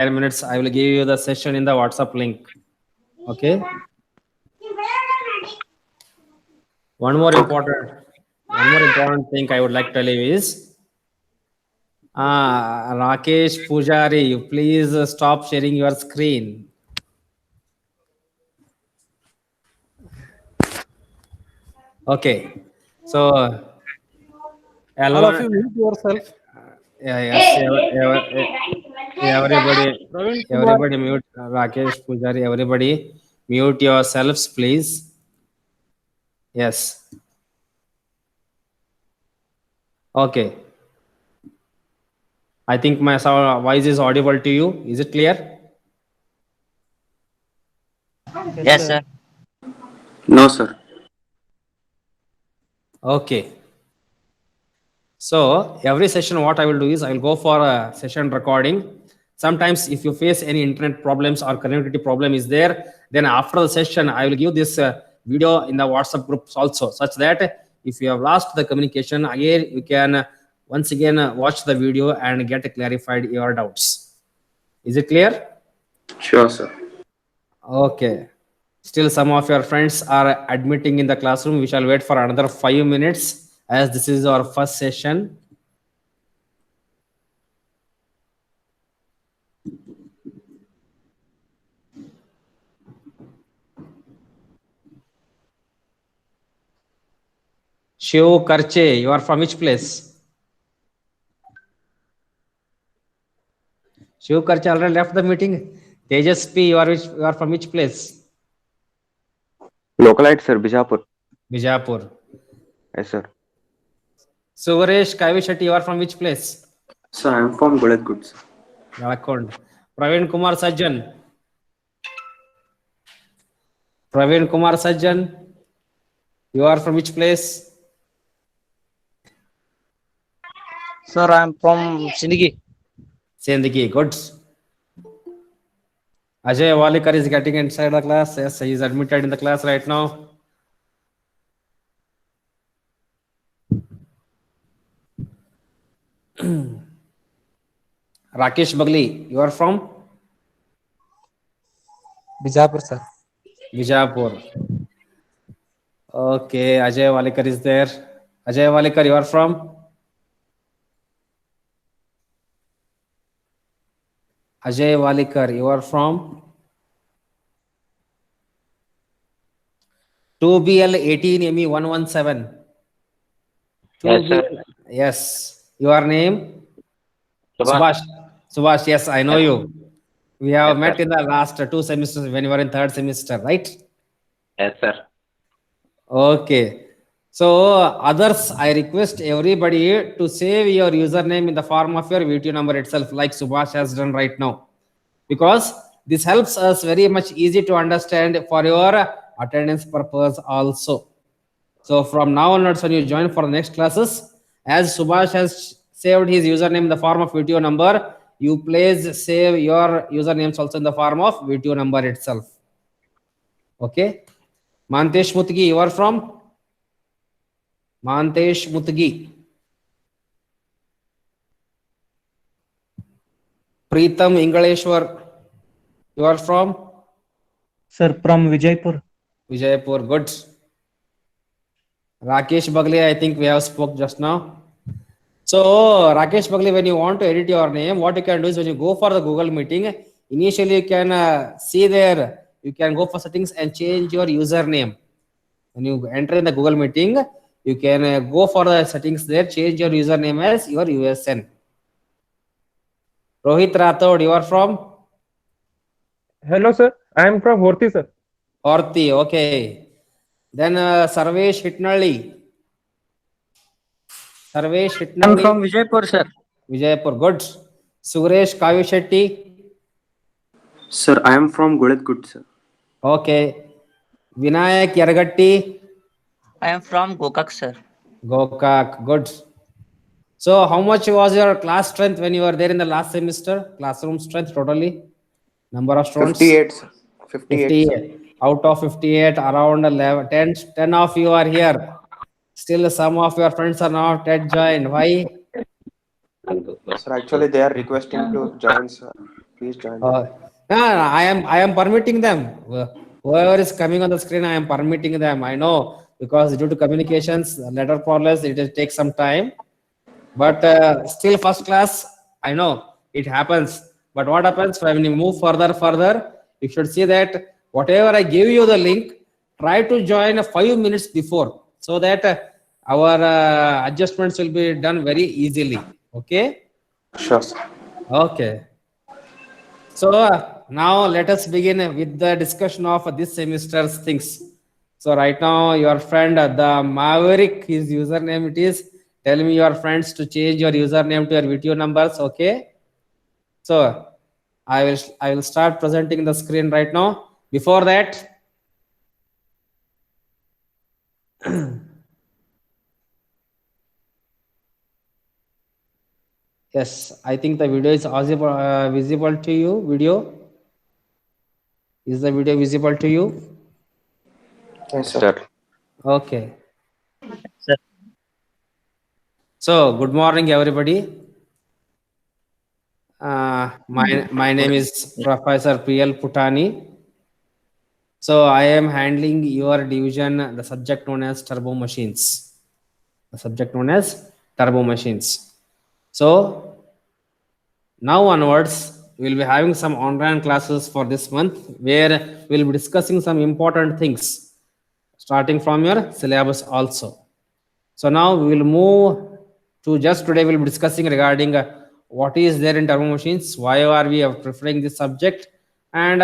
10 minutes. I will give you the session in the WhatsApp link. Okay. One more important thing I would like to tell you is, Rakesh Pujari, you please stop sharing your screen. Okay. So, All of Alvan, you mute yourself. yes, everybody, Praveen Kumar. everybody mute. Rakesh Pujari, everybody mute yourselves, please. Yes. Okay. I think my voice is audible to you. Is it clear? Yes, sir. No, sir. Okay. So every session, what I will do is I will go for a session recording. Sometimes if you face any internet problems or connectivity problem is there, then after the session, I will give this video in the WhatsApp groups also, such that if you have lost the communication, again, you can once again watch the video and get clarified your doubts. Is it clear? Sure, sir. Okay. Still, some of your friends are admitting in the classroom. We shall wait for another 5 minutes as this is our first session. Shiv Karche, you are from which place? Shiv Karche already left the meeting. Tejas P, you are from which place? Localite, sir. Bijapur. Bijapur. Yes, sir. Suvaresh Kavishetty, you are from which place? Sir, I am from Guladkut, sir. Nalakond. Praveen Kumar Sajjan. Praveen Kumar Sajjan, you are from which place? Sir, I am from Sindigi. Sendigi, good. Ajay Walikar is getting inside the class. Yes, he is admitted in the class right now. Rakesh Bagli, you are from Bijapur, sir. Bijapur. Okay, Ajay Walikar is there. Ajay Walikar, you are from? Ajay Walikar, you are from? 2BL18ME117. Yes, sir. Yes. Your name? Subhash. Subhash, yes, I know Yes. you. We have Yes, met sir. in the last 2 semesters when you were in third semester, right? Yes, sir. Okay. So others, I request everybody to save your username in the form of your VTU number itself, like Subhash has done right now, because this helps us very much easy to understand for your attendance purpose also. So from now onwards, when you join for the next classes, as Subhash has saved his username in the form of VTO number, you please save your usernames also in the form of VTO number itself. Okay. Mantesh Mutgi, you are from? Mantesh Mutgi. Preetam Ingaleshwar, you are from? Sir, from Vijaypur. Vijaypur, good. Rakesh Bagli, I think we have spoke just now. So Rakesh Bagli, when you want to edit your name, what you can do is when you go for the Google meeting, initially you can see there, you can go for settings and change your username. When you enter in the Google meeting, you can go for the settings there, change your username as your USN. Rohit Rathod, you are from? Hello, sir. I am from Horti, sir. Horti, okay. Then Sarvesh Hitnalli. Sarvesh I am Hitnalli. from Vijaypur, sir. Vijaypur, good. Suresh Kavishetty. Sir, I am from Guladkut, sir. Okay. Vinayak Yargatti. I am from Gokak, sir. Gokak, good. So how much was your class strength when you were there in the last semester? Classroom strength totally? Number of students? 58, sir. 58, sir. 58. Out of 58, around 11, 10 of you are here. Still some of your friends are not yet joined. Why? Sir, actually, they are requesting to join, sir. Please join. I am permitting them. Whoever is coming on the screen, I am permitting them. I know, because due to communications, letter process, it will take some time. But still first class, I know it happens. But what happens when you move further, you should see that whatever I give you the link, try to join 5 minutes before, so that our adjustments will be done very easily. Okay. Sure, sir. Okay. So now let us begin with the discussion of this semester's things. So right now your friend the Maverick, his username it is. Tell me your friends to change your username to your video numbers. Okay. So I will start presenting the screen right now. Before that, yes, I think the video is visible to you. Video, is the video visible to you? Yes, sir. Okay. Sir. So good morning, everybody. My name is Professor PL Putani. So I am handling your division, the subject known as turbo machines. The subject known as turbo machines. So now onwards, we will be having some online classes for this month, where we will be discussing some important things, starting from your syllabus also. So now we will move to just today we'll be discussing regarding what is there in turbo machines, why are we preferring this subject, and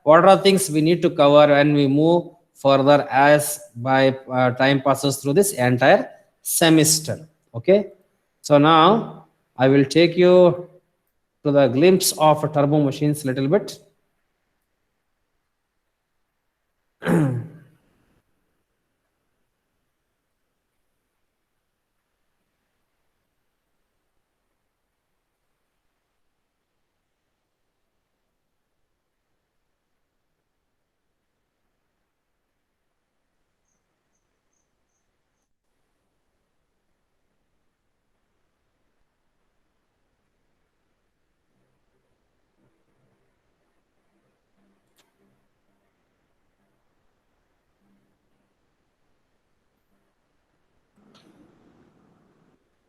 what are things we need to cover when we move further as by time passes through this entire semester. Okay. So now I will take you to the glimpse of turbo machines little bit.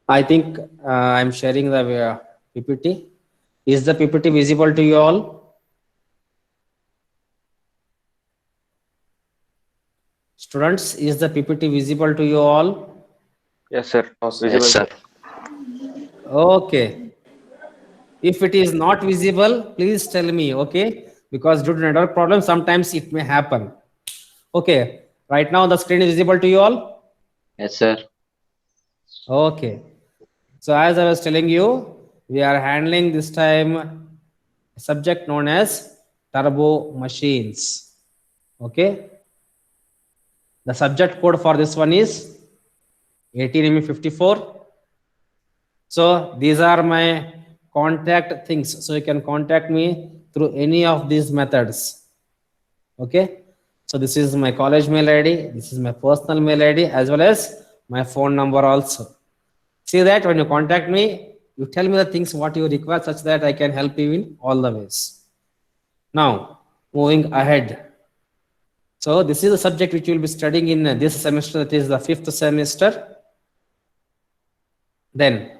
I think I'm sharing the PPT. Is the PPT visible to you all? Students, is the PPT visible to you all? Yes, sir. Yes, sir. Okay. If it is not visible, please tell me, okay? Because due to network problem, sometimes it may happen. Okay. Right now the screen is visible to you all? Yes, sir. Okay. So as I was telling you, we are handling this time a subject known as turbo machines. Okay. The subject code for this one is 18ME54. So these are my contact things. So you can contact me through any of these methods. Okay. So this is my college mail ID. This is my personal mail ID as well as my phone number also. See that when you contact me, you tell me the things what you require such that I can help you in all the ways. Now, moving ahead. So this is the subject which you will be studying in this semester, that is the 5th semester. Then,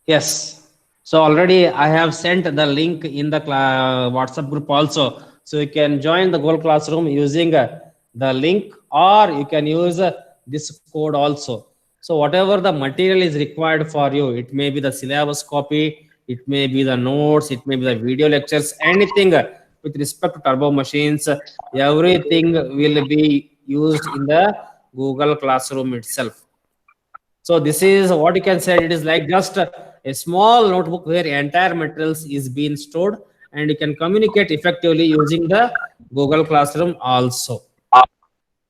yes. So already I have sent the link in the WhatsApp group also. So you can join the Google Classroom using the link, or you can use this code also. So whatever the material is required for you, it may be the syllabus copy, it may be the notes, it may be the video lectures, anything with respect to turbo machines, everything will be used in the Google Classroom itself. So this is what you can say, it is like just a small notebook where entire materials is being stored, and you can communicate effectively using the Google Classroom also.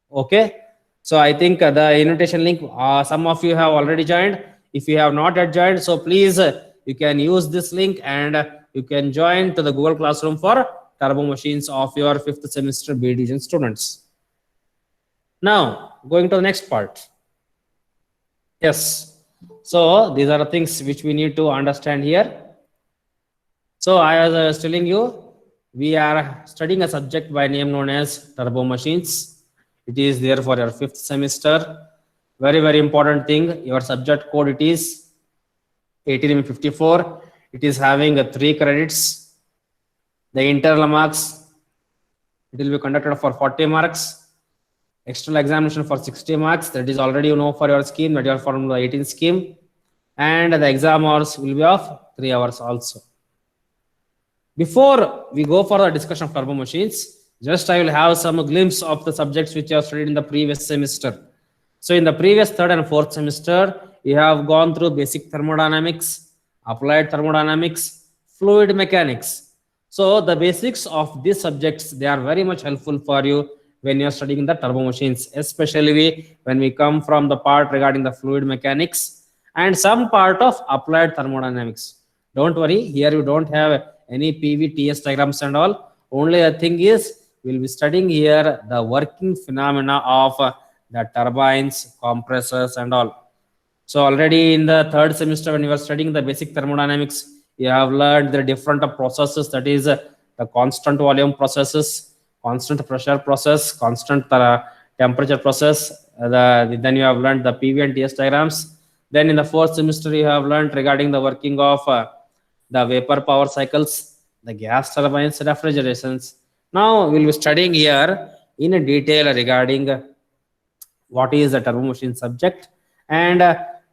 Okay. So I think the invitation link, some of you have already joined. If you have not yet joined, so please you can use this link and you can join to the Google Classroom for turbo machines of your 5th semester B Division students. Now going to the next part. Yes. So these are the things which we need to understand here. So I was telling you, we are studying a subject by name known as turbo machines. It is there for your 5th semester. Very, very important thing. Your subject code, it is 1854. It is having 3 credits. The internal marks, it will be conducted for 40 marks. External examination for 60 marks. That is already you know for your scheme, that you are from the 18 scheme. And the exam hours will be of 3 hours also. Before we go for the discussion of turbo machines, just I will have some glimpse of the subjects which you have studied in the previous semester. So in the previous 3rd and 4th semester, you have gone through basic thermodynamics, applied thermodynamics, fluid mechanics. So the basics of these subjects, they are very much helpful for you when you are studying the turbo machines, especially when we come from the part regarding the fluid mechanics and some part of applied thermodynamics. Don't worry, here you don't have any PV, TS diagrams and all. Only the thing is, we'll be studying here the working phenomena of the turbines, compressors and all. So already in the 3rd semester, when you were studying the basic thermodynamics, you have learned the different processes, that is the constant volume processes, constant pressure process, constant temperature process. Then you have learned the PV and TS diagrams. Then in the 4th semester, you have learned regarding the working of the vapor power cycles, the gas turbines, refrigerations. Now we'll be studying here in detail regarding what is the turbo machine subject and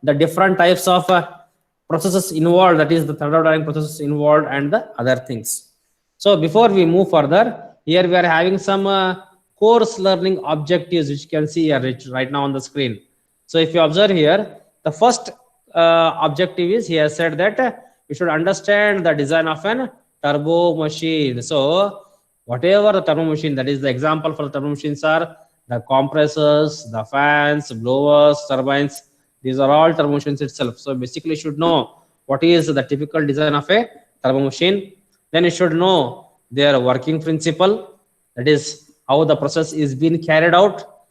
the different types of processes involved, that is the thermodynamic processes involved and the other things. So before we move further, here we are having some course learning objectives which you can see here right now on the screen. So if you observe here, the first objective is, he has said that you should understand the design of an turbo machine. So whatever the turbo machine, that is the example for the turbo machines are the compressors, the fans, blowers, turbines. These are all turbo machines itself. So basically you should know what is the typical design of a turbo machine. Then you should know their working principle, that is how the process is being carried out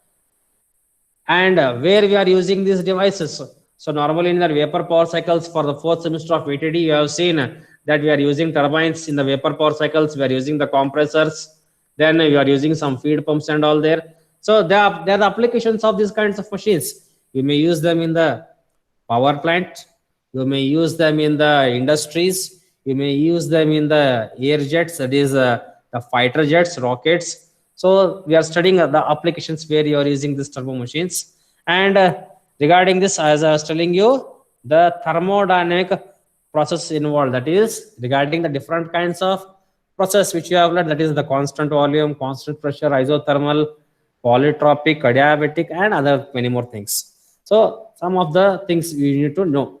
and where we are using these devices. So normally in the vapor power cycles for the 4th semester of VTD, you have seen that we are using turbines in the vapor power cycles, we are using the compressors, then we are using some feed pumps and all there. So they are the applications of these kinds of machines. You may use them in the power plant, you may use them in the industries, you may use them in the air jets, that is the fighter jets, rockets. So we are studying the applications where you are using these turbo machines. And regarding this, as I was telling you, the thermodynamic process involved, that is regarding the different kinds of process which you have learned, that is the constant volume, constant pressure, isothermal, polytropic, adiabatic, and other many more things. So some of the things we need to know.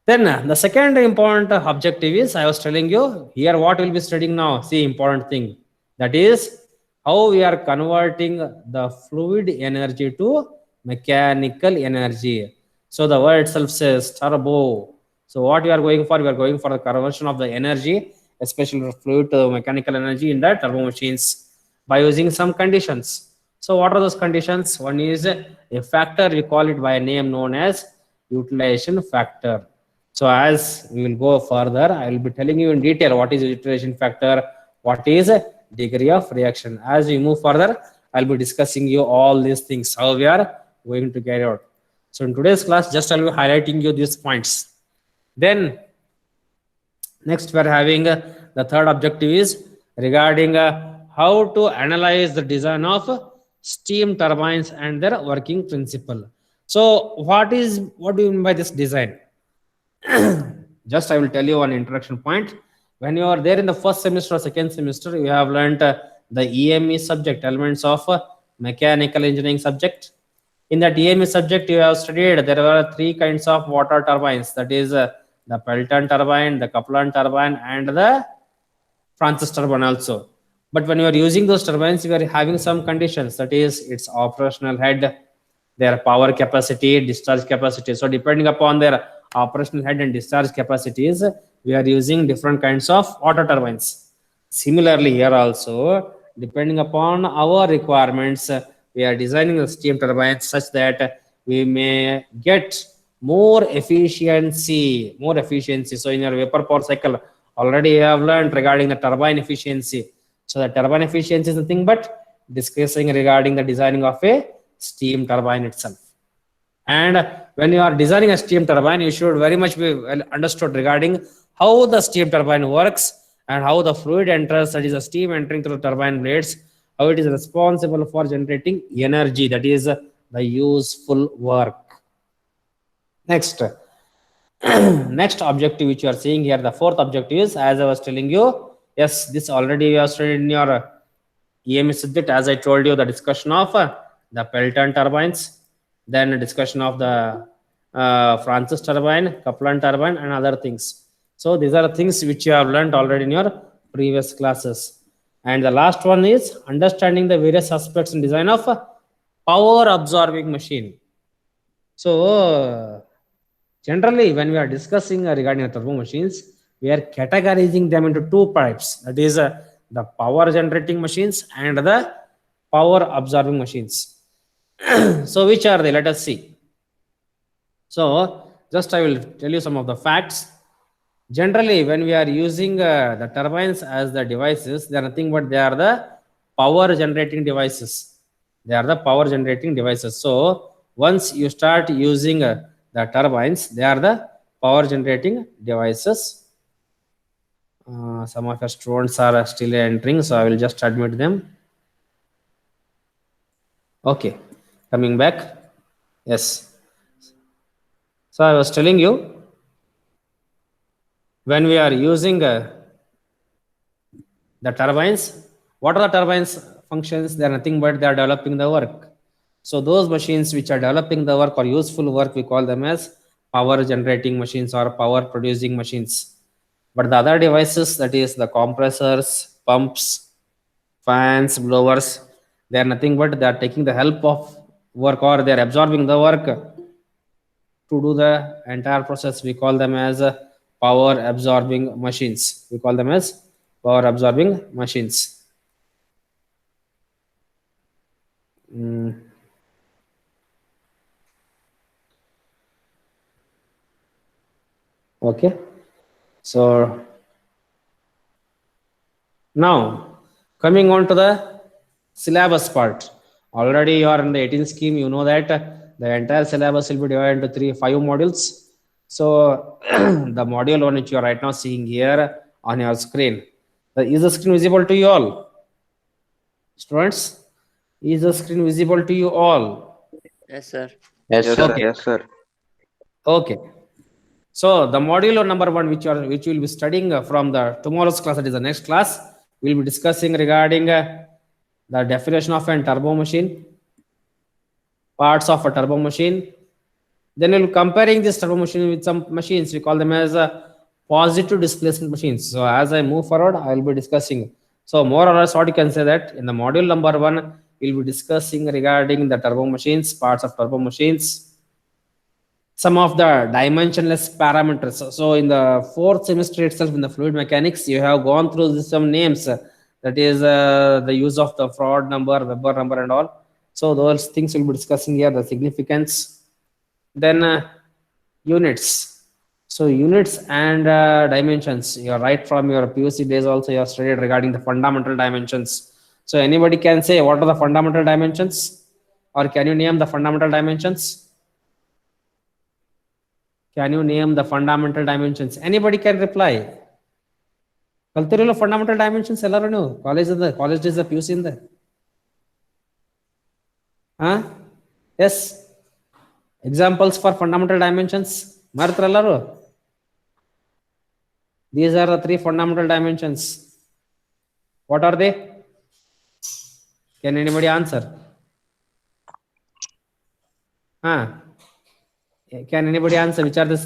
Then the second important objective is, I was telling you here what we'll be studying now. See, important thing, that is how we are converting the fluid energy to mechanical energy. So the word itself says turbo. So what we are going for? We are going for the conversion of the energy, especially fluid to mechanical energy in the turbo machines by using some conditions. So what are those conditions? One is a factor, we call it by a name known as utilization factor. So as we will go further, I will be telling you in detail what is utilization factor, what is degree of reaction. As we move further, I'll be discussing you all these things, how we are going to carry out. So in today's class, just I'll be highlighting you these points. Then next we are having the third objective is regarding how to analyze the design of steam turbines and their working principle. So what do you mean by this design? Just I will tell you one introduction point. When you are there in the first semester or second semester, you have learned the EME subject, elements of mechanical engineering subject. In that EME subject, you have studied there were 3 kinds of water turbines, that is the Pelton turbine, the Kaplan turbine, and the Francis turbine also. But when you are using those turbines, you are having some conditions, that is its operational head, their power capacity, discharge capacity. So depending upon their operational head and discharge capacities, we are using different kinds of water turbines. Similarly here also, depending upon our requirements, we are designing the steam turbines such that we may get more efficiency. So in your vapor power cycle, already you have learned regarding the turbine efficiency. So the turbine efficiency is nothing but discussing regarding the designing of a steam turbine itself. And when you are designing a steam turbine, you should very much be well understood regarding how the steam turbine works and how the fluid enters, that is the steam entering through the turbine blades, how it is responsible for generating energy, that is the useful work. Next, next objective which you are seeing here, the fourth objective is, as I was telling you, yes, this already you have studied in your EMS subject, as I told you, the discussion of the Pelton turbines, then a discussion of the Francis turbine, Kaplan turbine, and other things. So these are things which you have learned already in your previous classes. And the last one is understanding the various aspects in design of a power absorbing machine. So generally, when we are discussing regarding turbo machines, we are categorizing them into two types. That is the power generating machines and the power absorbing machines. So which are they? Let us see. So just I will tell you some of the facts. Generally, when we are using the turbines as the devices, they are nothing but they are the power generating devices. They are the power generating devices. So once you start using the turbines, they are the power generating devices. Some of your students are still entering, so I will just admit them. Okay, coming back. Yes. So I was telling you, when we are using the turbines, what are the turbines functions? They are nothing but they are developing the work. So those machines which are developing the work or useful work, we call them as power generating machines or power producing machines. But the other devices, that is the compressors, pumps, fans, blowers, they are nothing but they are taking the help of work or they are absorbing the work to do the entire process. We call them as power absorbing machines. We call them as power absorbing machines. Okay. So now coming on to the syllabus part. Already you are in the 18 scheme, you know that the entire syllabus will be divided into 5 modules. So the module one which you are right now seeing here on your screen, is the screen visible to you all? Students, is the screen visible to you all? Yes, sir. Yes, Yes, sir. Okay. Yes, sir. Okay. So the module number 1 which you will be studying from the tomorrow's class, that is the next class, we will be discussing regarding the definition of a turbo machine, parts of a turbo machine. Then we'll comparing this turbo machine with some machines. We call them as positive displacement machines. So as I move forward, I will be discussing. So more or less what you can say that in the module number 1, we'll be discussing regarding the turbo machines, parts of turbo machines, some of the dimensionless parameters. So in the 4th semester itself in the fluid mechanics, you have gone through some names. That is the use of the Froude number, Weber number and all. So those things we'll be discussing here, the significance. Then units. So units and dimensions. You are right from your PUC days also you have studied regarding the fundamental dimensions. So anybody can say what are the fundamental dimensions? Or can you name the fundamental dimensions? Can you name the fundamental dimensions? Anybody can reply. ಕಲ್ತಿರಲ್ಲ fundamental dimensions ಎಲ್ಲರೂ ನೀವು college is P U C ಇಂದ as examples for fundamental dimensions ಮಾಡ್ತಾರ ಎಲ್ಲರೂ. These are the 3 fundamental dimensions. What are they? Can anybody answer? Can anybody answer which are the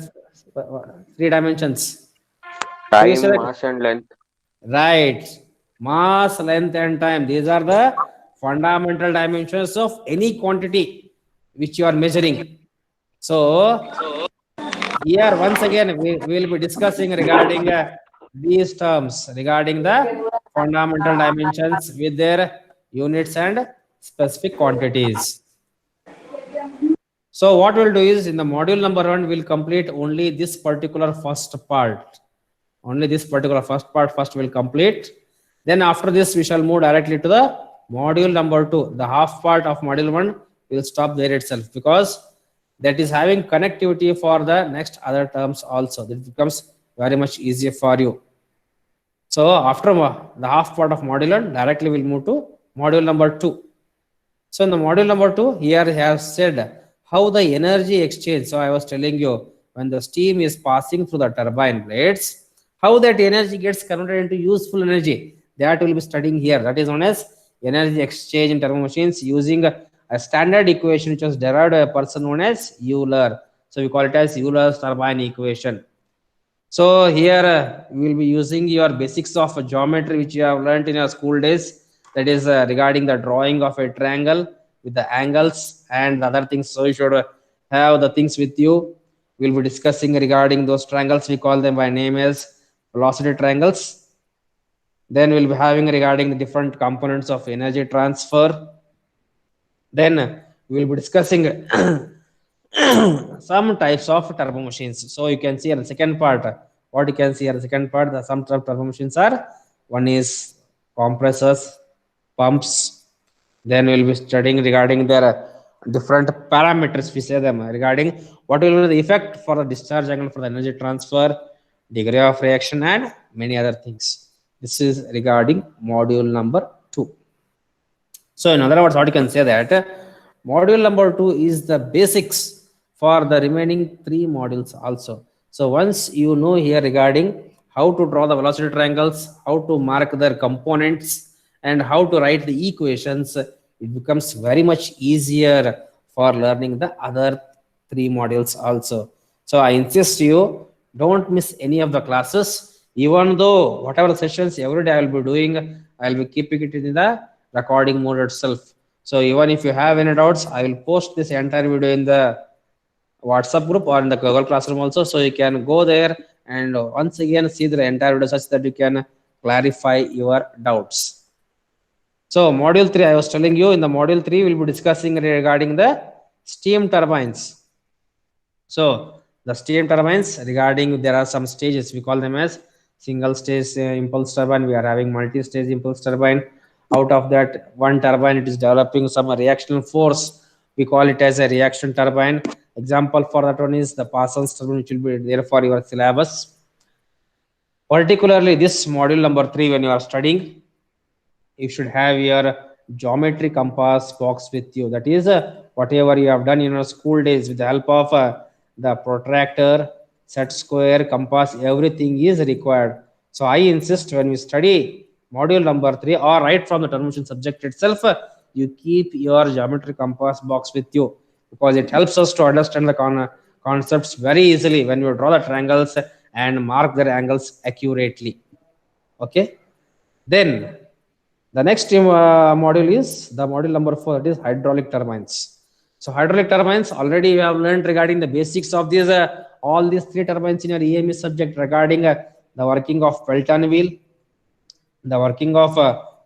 3 dimensions? Time, mass, and length. Right. Mass, length, and time. These are the fundamental dimensions of any quantity which you are measuring. So here once again we will be discussing regarding these terms, regarding the fundamental dimensions with their units and specific quantities. So what we'll do is in the module number 1, we'll complete only this particular first part. Only this particular first part first will complete. Then after this, we shall move directly to the module number 2. The half part of module 1 will stop there itself, because that is having connectivity for the next other terms also. That becomes very much easier for you. So after the half part of module 1, directly we'll move to module number 2. So in the module number 2, here he has said how the energy exchange. So I was telling you, when the steam is passing through the turbine blades, how that energy gets converted into useful energy, that we'll be studying here. That is known as energy exchange in turbo machines, using a standard equation which was derived by a person known as Euler. So we call it as Euler's turbine equation. So here we will be using your basics of geometry which you have learned in your school days. That is regarding the drawing of a triangle with the angles and the other things. So you should have the things with you. We'll be discussing regarding those triangles. We call them by name as velocity triangles. Then we'll be having regarding the different components of energy transfer. Then we'll be discussing some types of turbo machines. So you can see in the second part, what you can see in the second part, the some turbo machines are, one is compressors, pumps. Then we'll be studying regarding their different parameters, we say them, regarding what will be the effect for the discharge angle for the energy transfer, degree of reaction, and many other things. This is regarding module number 2. So in other words, what you can say that module number 2 is the basics for the remaining 3 modules also. So once you know here regarding how to draw the velocity triangles, how to mark their components, and how to write the equations, it becomes very much easier for learning the other 3 modules also. So I insist you don't miss any of the classes, even though whatever sessions every day I will be doing, I will be keeping it in the recording mode itself. So even if you have any doubts, I will post this entire video in the WhatsApp group or in the Google Classroom also. So you can go there and once again see the entire video such that you can clarify your doubts. So module 3, I was telling you, in the module 3, we'll be discussing regarding the steam turbines. So the steam turbines, regarding there are some stages, we call them as single stage impulse turbine. We are having multi-stage impulse turbine. Out of that one turbine, it is developing some reactional force. We call it as a reaction turbine. Example for that one is the Parsons turbine, which will be there for your syllabus. Particularly this module number 3, when you are studying, you should have your geometry compass box with you. That is whatever you have done in your school days with the help of the protractor, set square, compass, everything is required. So I insist when we study module number 3 or right from the turbo machine subject itself, you keep your geometry compass box with you, because it helps us to understand the concepts very easily when you draw the triangles and mark their angles accurately. Okay. Then the next module is the module number 4, that is hydraulic turbines. So hydraulic turbines, already we have learned regarding the basics of these all these 3 turbines in your EME subject, regarding the working of Pelton wheel, the working of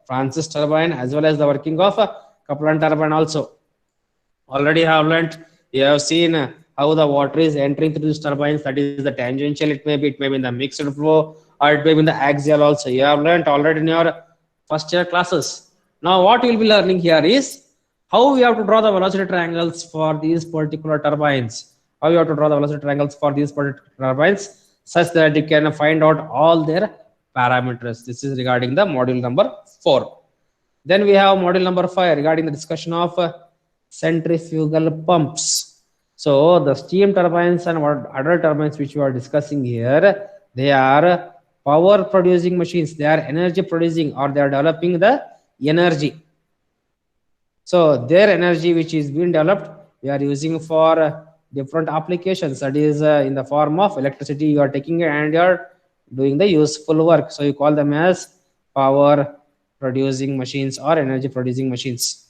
Francis turbine, as well as the working of Kaplan turbine also. Already have learned, you have seen how the water is entering through these turbines. That is the tangential, it may be in the mixed flow, or it may be in the axial also. You have learned already in your first year classes. Now what you will be learning here is how we have to draw the velocity triangles for these particular turbines. How you have to draw the velocity triangles for these particular turbines, such that you can find out all their parameters. This is regarding the module number 4. Then we have module number 5 regarding the discussion of centrifugal pumps. So the steam turbines and other turbines which we are discussing here, they are power producing machines. They are energy producing, or they are developing the energy. So their energy which is being developed, we are using for different applications. That is in the form of electricity you are taking and you are doing the useful work. So you call them as power producing machines or energy producing machines.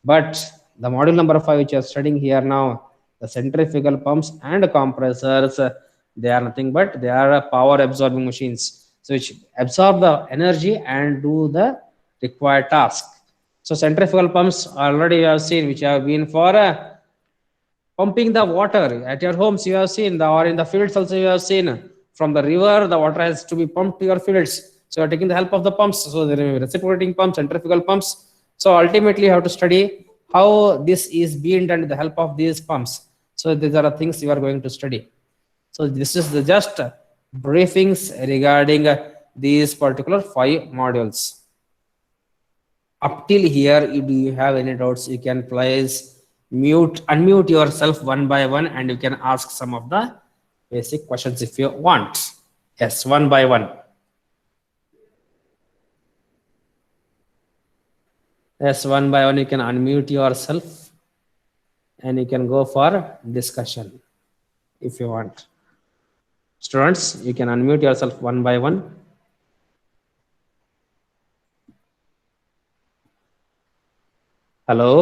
But the module number 5 which you are studying here now, the centrifugal pumps and compressors, they are nothing but they are power absorbing machines, so which absorb the energy and do the required task. So centrifugal pumps already you have seen, which have been for pumping the water at your homes, you have seen, or in the fields also you have seen. From the river, the water has to be pumped to your fields. So you are taking the help of the pumps. So there are reciprocating pumps, centrifugal pumps. So ultimately, you have to study how this is being done with the help of these pumps. So these are the things you are going to study. So this is the just briefings regarding these particular 5 modules. Up till here, do you have any doubts? You can please unmute yourself one by one, and you can ask some of the basic questions if you want. Yes, one by one. Yes, one by one, you can unmute yourself and you can go for discussion if you want. Students, you can unmute yourself one by one. Hello?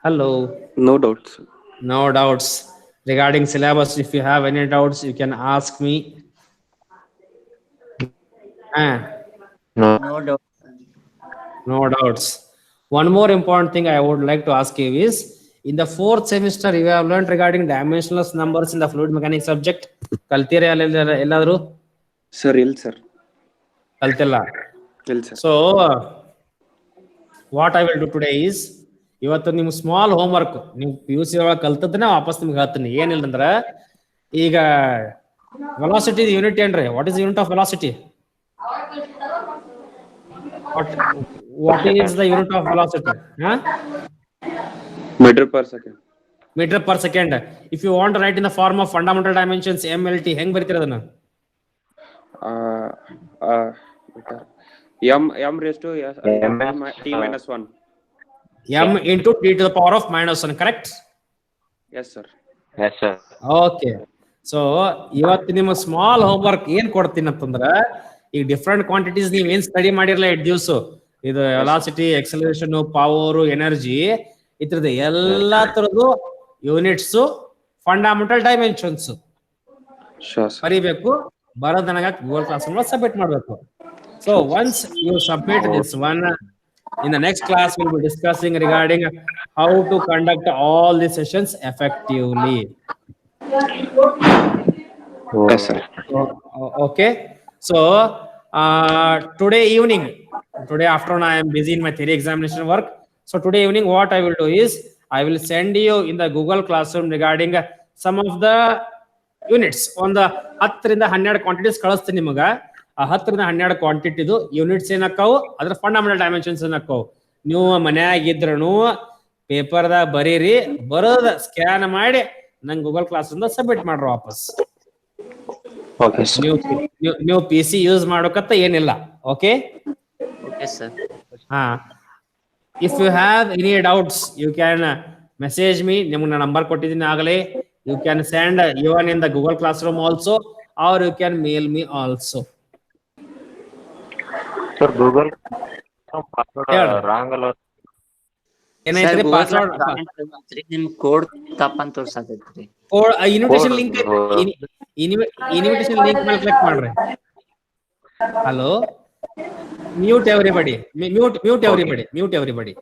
Hello? No doubts. No doubts. Regarding syllabus, if you have any doubts, you can ask me. No. No doubts. One more important thing I would like to ask you is, in the 4th semester, you have learned regarding dimensionless numbers in the fluid mechanics subject. Kaltira elladru? Sir, ill sir. Kaltilla. Ill sir. So, what I will do today is, ಇವತ್ತು ನಿಮ್ಮ small homework ನೀವು PUC ಒಳಗೆ ಕಲ್ತದನ್ನ ವಾಪಸ್ ನಿಮ್ಗೆ ಹೇಳ್ತೀನಿ. ಏನಿಲ್ಲ ಅಂದ್ರೆ, ಈಗ ವೆಲಾಸಿಟಿ ಯೂನಿಟ್ ಏನ್ರಿ? What is unit of velocity? What is the unit of velocity? Meter per second. Meter per second. If you want to write in the form of fundamental dimensions, MLT, ಹೆಂಗ್ ಬರೀತೀರ ಅದನ್ನ? M raised to t minus 1. M into t to the power of minus 1, correct? Yes sir. Yes, sir. Okay. So, ಇವತ್ತು ನಿಮ್ಮ small homework ಏನ್ ಕೊಡ್ತೀನಿ ಅಂತಂದ್ರ, ಈ different quantities ನೀವ್ ಏನ್ ಸ್ಟಡಿ ಮಾಡಿರಲ್ಲ 8 ದಿವಸ, ಇದು ವೆಲಾಸಿಟಿ, ಎಕ್ಸಲರೇಷನ್, ಪವರ್, ಎನರ್ಜಿ, ಇದ್ರದ್ದು ಎಲ್ಲಾ ತರದ್ದು ಯೂನಿಟ್ಸ್, ಫಂಡಮೆಂಟಲ್ ಡೈಮೆನ್ಷನ್ಸ್ ಬರೀಬೇಕು. ಬರೋದ್ ನನಗ ಗೂಗಲ್ ಕ್ಲಾಸ್ ರೂಮ್ ಸಬ್ಮಿಟ್ ಮಾಡ್ಬೇಕು. So once you submit this one, in the next class we'll be discussing regarding how to conduct all the sessions effectively. Yes sir. Okay. So today afternoon I am busy in my theory examination work. So today evening what I will do is, I will send you in the Google Classroom regarding some of the units on the 10 ರಿಂದ 12 quantities ಕಳಿಸ್ತೀನಿ ನಿಮಗೆ. ಆ 10 ರಿಂದ 12 ಕ್ವಾಂಟಿಟಿದು units ಏನಕ್ಕಾವು, ಅದ್ರ fundamental dimensions ಏನಕ್ಕಾವು. ನೀವು ಮನ್ಯಾಗ ಇದ್ರೂ ಪೇಪರ್ದಾಗ ಬರೀರಿ, ಬರೋದ ಸ್ಕ್ಯಾನ್ ಮಾಡಿ ನಂಗೆ ಗೂಗಲ್ ಕ್ಲಾಸ್ ರೂಮ್ ಸಬ್ಮಿಟ್ ಮಾಡ್ರಿ ವಾಪಸ್. ನೀವು PC ಯೂಸ್ ಮಾಡೋಕತ್ತ ಏನಿಲ್ಲ. Okay? Okay, sir. If you have any doubts, you can message me. ನಿಮ್ಗೆ ನಂಬರ್ ಕೊಟ್ಟಿದ್ದೀನಿ ಆಗಲೇ. You can send even in the Google Classroom also, or you can mail me also. Sir, Google Yeah. wrong ಅಲ್ಲ. ಏನೈತ್ರಿ password? ನಿಮ್ code ತಪ್ಪಂತ ತೋರ್ಸಾತೈತ್ರಿ. Invitation link ಮೇಲೆ click ಮಾಡ್ರಿ. Hello, mute everybody. Mute everybody.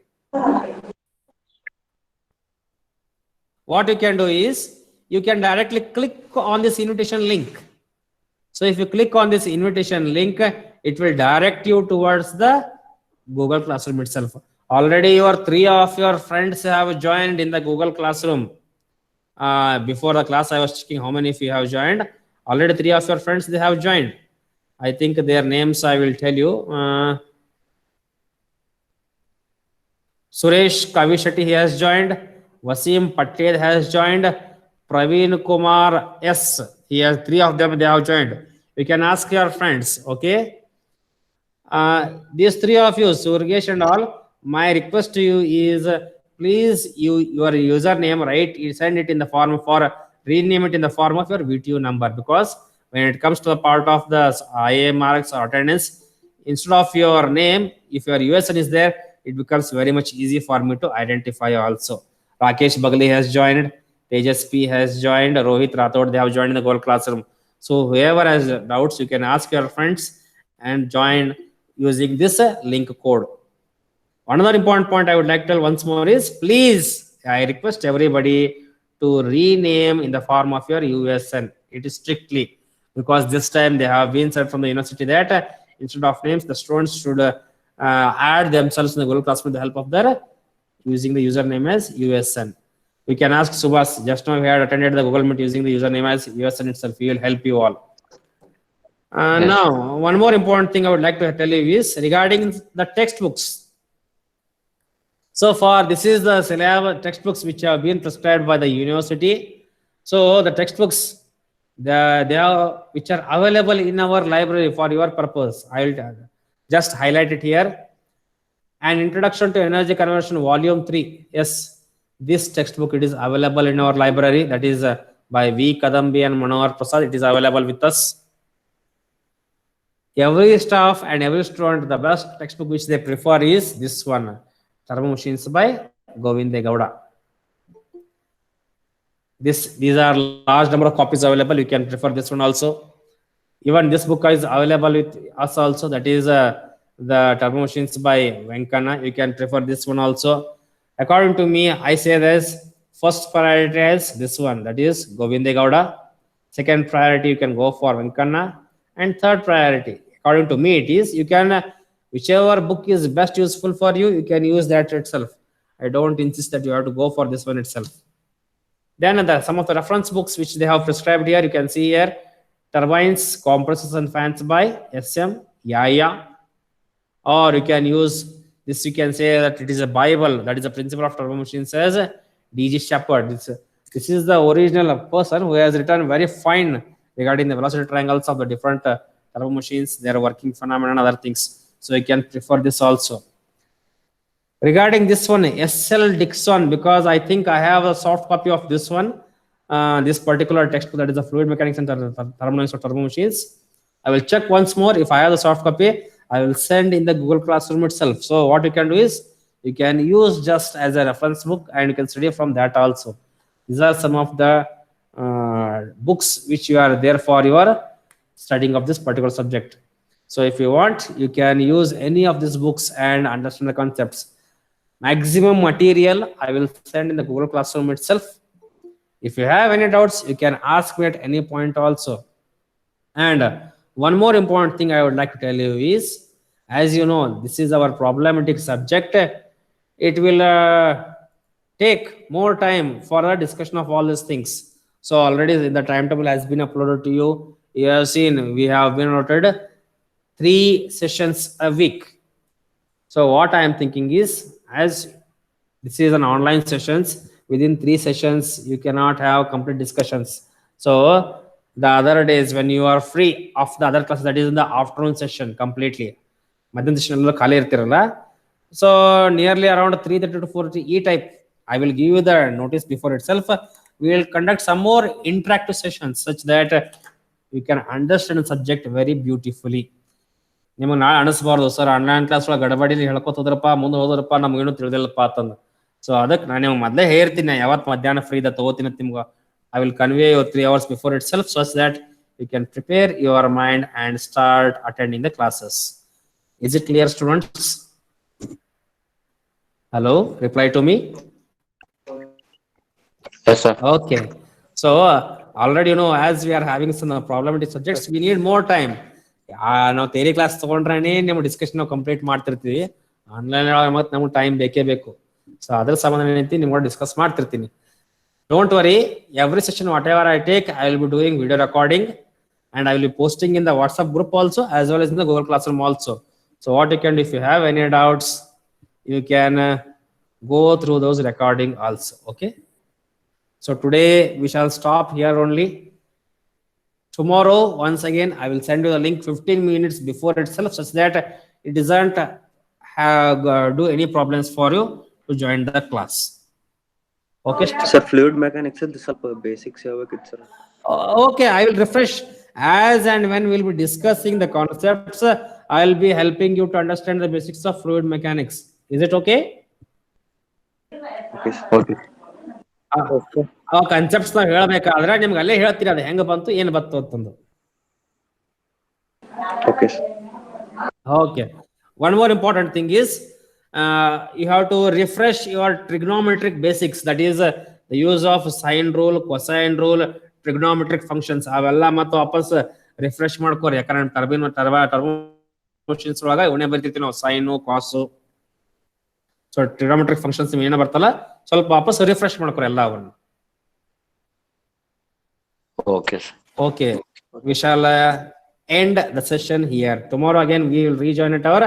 What you can do is, you can directly click on this invitation link. So if you click on this invitation link, it will direct you towards the Google Classroom itself. Already your 3 of your friends have joined in the Google Classroom. Before the class I was checking how many of you have joined. Already 3 of your friends, they have joined. I think their names I will tell you. Suresh Kavishetty, he has joined. Wasim Patel has joined. Praveen Kumar S, he has 3 of them, they have joined. You can ask your friends. Okay? These 3 of you, Surgesh and all, my request to you is, please your username, right? You send it in the form for rename it in the form of your VTU number, because when it comes to the part of the IA marks or attendance, instead of your name, if your USN is there, it becomes very much easy for me to identify also. Rakesh Bagli has joined. Tejas P has joined. Rohit Rathod, they have joined in the Google Classroom. So whoever has doubts, you can ask your friends and join using this link code. Another important point I would like to tell once more is, please, I request everybody to rename in the form of your USN. It is strictly because this time they have been said from the university that instead of names, the students should add themselves in the Google Classroom with the help of their using the username as USN. We can ask Subhas. Just now we had attended the Google Meet using the username as USN itself. He will help you all. Yes. Now, one more important thing I would like to tell you is regarding the textbooks. So far, this is the syllabus textbooks which have been prescribed by the university. So the textbooks, they are which are available in our library for your purpose. I will just highlight it here. An Introduction to Energy Conversion, Volume 3. Yes, this textbook, it is available in our library. That is by V. Kadambi and Manohar Prasad. It is available with us. Every staff and every student, the best textbook which they prefer is this one, Turbo Machines by Govinda Gowda. These are large number of copies available. You can prefer this one also. Even this book is available with us also. That is the Turbo Machines by Venkana. You can prefer this one also. According to me, I say this first priority is this one. That is Govinda Gowda. Second priority, you can go for Venkana. And third priority, according to me, it is you can whichever book is best useful for you, you can use that itself. I don't insist that you have to go for this one itself. Then some of the reference books which they have prescribed here, you can see here, Turbines, Compressors and Fans by SM Yaya. Or you can use this, you can say that it is a Bible, that is the principle of turbo machine, says D.G. Shepard. This is the original person who has written very fine regarding the velocity triangles of the different turbo machines, their working phenomena and other things. So you can prefer this also. Regarding this one, S.L. Dixon, because I think I have a soft copy of this one, this particular textbook, that is the Fluid Mechanics and Thermodynamics of Turbo Machines. I will check once more. If I have the soft copy, I will send in the Google Classroom itself. So what you can do is, you can use just as a reference book and you can study from that also. These are some of the books which you are there for your studying of this particular subject. So if you want, you can use any of these books and understand the concepts. Maximum material I will send in the Google Classroom itself. If you have any doubts, you can ask me at any point also. And one more important thing I would like to tell you is, as you know, this is our problematic subject. It will take more time for the discussion of all these things. So already the timetable has been uploaded to you. You have seen we have been allotted 3 sessions a week. So what I am thinking is, as this is an online sessions, within 3 sessions you cannot have complete discussions. So the other days when you are free of the other class, that is in the afternoon session completely. So nearly around 3:30 to 4:30 E-type, I will give you the notice before itself. We will conduct some more interactive sessions such that you can understand the subject very beautifully. ನಿಮಗೆ ನಾಳೆ ಅನಿಸ್ಬಾರ್ದು sir online class ಒಳಗೆ ಗಡಬಡಿಲಿ ಹೇಳ್ಕೊತ ಹೋದ್ರಪ್ಪ ಮುಂದೆ ಹೋದ್ರಪ್ಪ ನಮಗೇನು ತಿಳಿದಿಲ್ಲಪ್ಪ ಅಂತಂದು. So ಅದಕ್ಕೆ ನಾನು ನಿಮ್ಗೆ ಮೊದಲೇ ಹೇಳ್ತೀನಿ, ಯಾವತ್ತು ಮಧ್ಯಾಹ್ನ ಫ್ರೀ ಇದೆ ತಗೋತೀನಿ ನಿಮ್ಗೆ. I will convey you 3 hours before itself so that you can prepare your mind and start attending the classes. Is it clear, students? Hello, reply to me. Yes, sir. Okay. So already you know, as we are having some problematic subjects, we need more time. ನಾವು theory class ತಗೊಂಡ್ರೆ ನಿಮ್ಮ discussion ನಾವು complete ಮಾಡ್ತಿರ್ತೀವಿ. Online ಮತ್ತೆ ನಮ್ಗೆ time ಬೇಕೇ ಬೇಕು. So ಅದ್ರ ಸಂಬಂಧ ಏನೈತಿ ನಿಮ್ಗೆ ಡಿಸ್ಕಸ್ ಮಾಡ್ತಿರ್ತೀನಿ. Don't worry, every session whatever I take, I will be doing video recording and I will be posting in the WhatsApp group also as well as in the Google Classroom also. So what you can do, if you have any doubts, you can go through those recording also. Okay. So today we shall stop here only. Tomorrow, once again, I will send you the link 15 minutes before itself such that it doesn't do any problems for you to join the class. Okay. Sir, fluid mechanics this ಸ್ವಲ್ಪ basics ಯಾವಾಗಿತ್ತು sir? Okay, I will refresh as and when we'll be discussing the concepts. I'll be helping you to understand the basics of fluid mechanics. Is it okay? Okay, sir. Okay. ಆ concepts ನಾವು ಹೇಳಬೇಕಾದ್ರೆ ನಿಮ್ಗೆ ಅಲ್ಲೇ ಹೇಳ್ತೀರಿ ಅದು ಹೆಂಗ ಬಂತು ಏನು ಬಂತು ಅಂತಂದು. Okay, sir. Okay. One more important thing is, you have to refresh your trigonometric basics. That is the use of sine rule, cosine rule, trigonometric functions. ಅವೆಲ್ಲ ಮತ್ತೆ ವಾಪಸ್ ರಿಫ್ರೆಶ್ ಮಾಡ್ಕೋರಿ. ಯಾಕಂದ್ರೆ ಟರ್ಬೋ ಮಷಿನ್ಸ್ ಒಳಗ ಇವನೇ ಬರ್ತಿರ್ತೀವಿ ನಾವು, ಸೈನು ಕಾಸು. ಸೊ ಟ್ರಿಗೋಮೆಟ್ರಿಕ್ ಫಂಕ್ಷನ್ಸ್ ಏನ ಬರ್ತಲ್ಲ ಸ್ವಲ್ಪ ವಾಪಸ್ ರಿಫ್ರೆಶ್ ಮಾಡ್ಕೊರಿ ಎಲ್ಲ ಅವನ್ನ. Okay, sir. Okay, we shall end the session here. Tomorrow again we will rejoin at our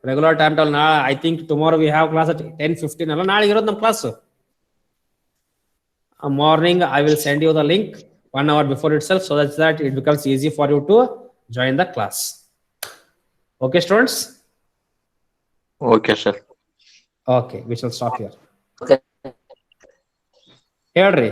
regular time. Till now, I think tomorrow we have class at 10:15. ಅಲ್ಲ ನಾಳೆ ಇರೋದು ನಮ್ಮ class. Morning I will send you the link 1 hour before itself, so that it becomes easy for you to join the class. Okay, students? Okay, sir. Okay, we shall stop here. Okay. ಹೇಳ್ರಿ